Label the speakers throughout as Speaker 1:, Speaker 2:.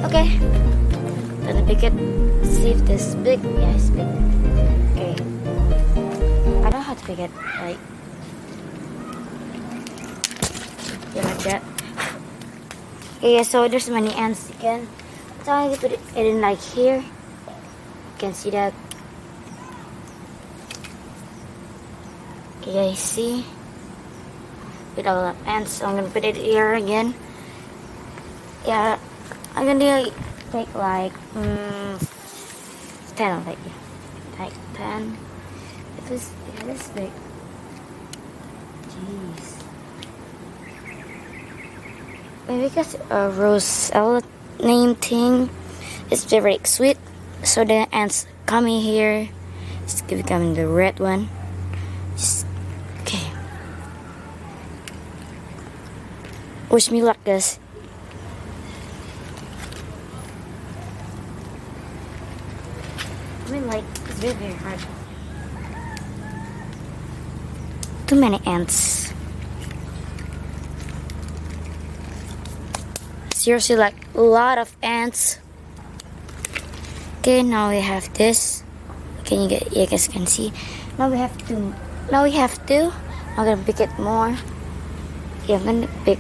Speaker 1: Okay. Gonna pick it. See if this is big. Yeah, it's big. Okay. I don't know how to pick it. Like, yeah, like that. Okay, so there's many ants again. So I'm gonna put it in like here. You can see that. Okay, guys, see? With all the ants, so I'm gonna put it here again. Yeah, I'm gonna take like 10 of it. Yeah. Like 10. It was this big. Jeez. Maybe because a Rosella name thing is very sweet, so the ants coming here. It's becoming the red one. Just, okay. Wish me luck, guys. I mean, like, it's very, very hard. Too many ants. Seriously, like, a lot of ants. Okay, now we have this. Can you guys can see? Now we have two. I'm gonna pick it more. Yeah, I'm gonna pick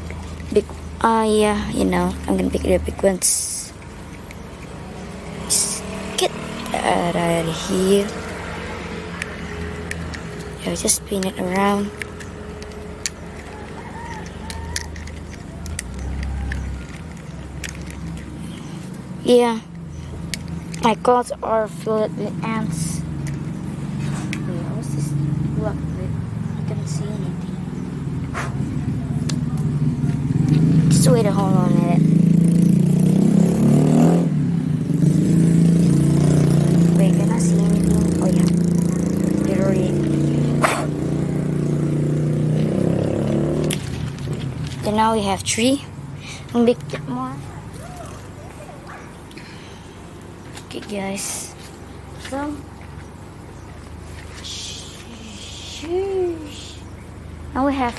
Speaker 1: big. Yeah, you know, I'm gonna pick the big ones. Just get that out of here. Yeah, just spin it around. Yeah, my clothes are filled with ants. Wait, how is this blocked with? I can't see anything. Just wait a hold on a minute. Wait, can I see anything? Oh yeah, literally. Then now we have 3. I'm big more. Okay, guys. So, now we have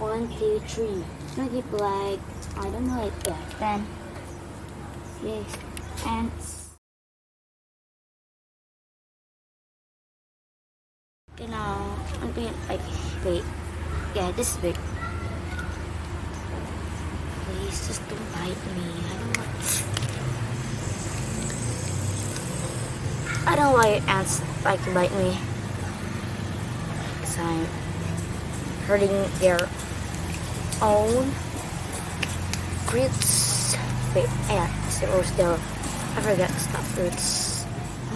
Speaker 1: 1, 2, 3. Maybe like, I don't know, like, yeah, 10. Yes, ants. Okay, now I'm being like, wait, yeah, this is big. Please, just don't bite me. I don't like ants like to bite me, because I'm hurting their own fruits. Wait, yeah, it's the Rosella. I forgot to stop fruits.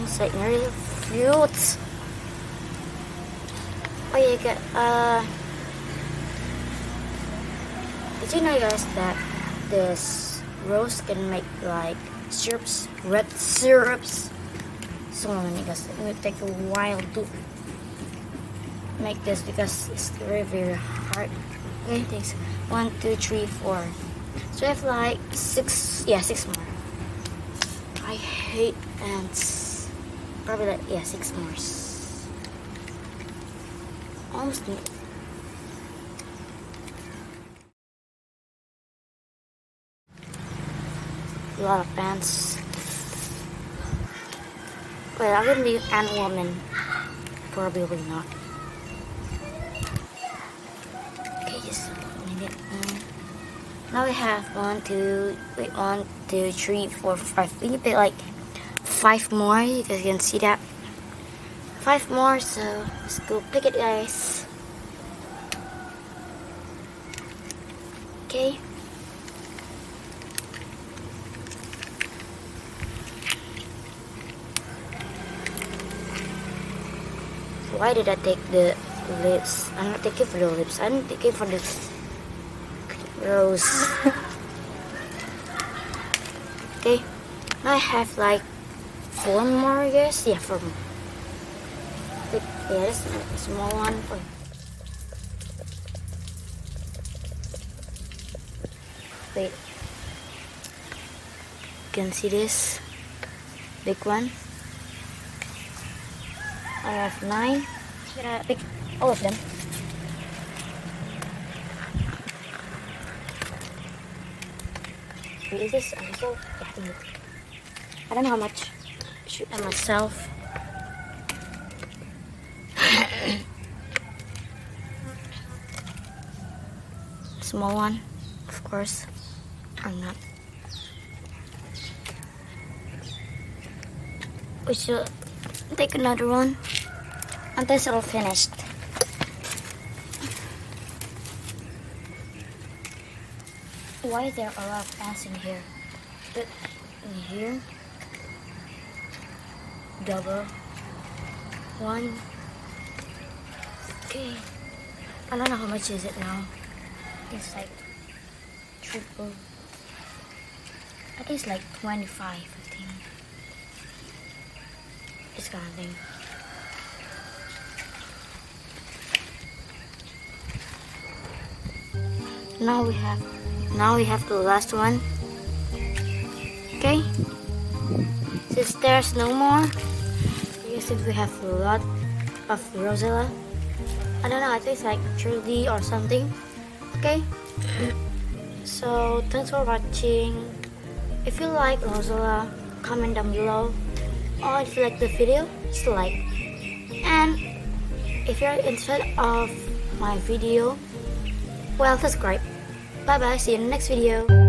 Speaker 1: It's like nearly fruits. Oh yeah, did you know, guys, that this rose can make like syrups, red syrups? So many, guys. It will take a while to make this because it's very, very hard. Okay, thanks. 1, 2, 3, 4. So I have like 6. Yeah, 6 more. I hate ants. Probably like, yeah, 6 more. Almost. A lot of ants. Well, I'm gonna be an ant woman. Probably not. Okay, just a minute. Now we have 1, 2, 3, 4, 5. We need to pick like 5 more. You guys can see that. 5 more, so let's go pick it, guys. Okay. Why did I take the lips? I'm not taking for the lips. I'm taking for the rose. Okay. Now I have like 4 more, I guess. Yeah, 4 more. Yeah, this is a small one. Wait. You can see this big one. I have 9. Should I pick all of them? we eat this also. Yeah, I think I don't know how much I should add myself. Small one, of course, or not. We should take another one until it's all finished. Why is there a lot of ants in here? But in here, double one. Okay, I don't know how much is it now. It's like triple. I think it's like 25. I think this kind of thing. Now we have the last one. Okay, since there's no more, since we have a lot of Rosella, I don't know, I think it's like 30 or something. Okay, so thanks for watching. If you like Rosella, comment down below, or if you like the video, just like. And if you're interested of my video, well, subscribe. Bye bye, see you in the next video.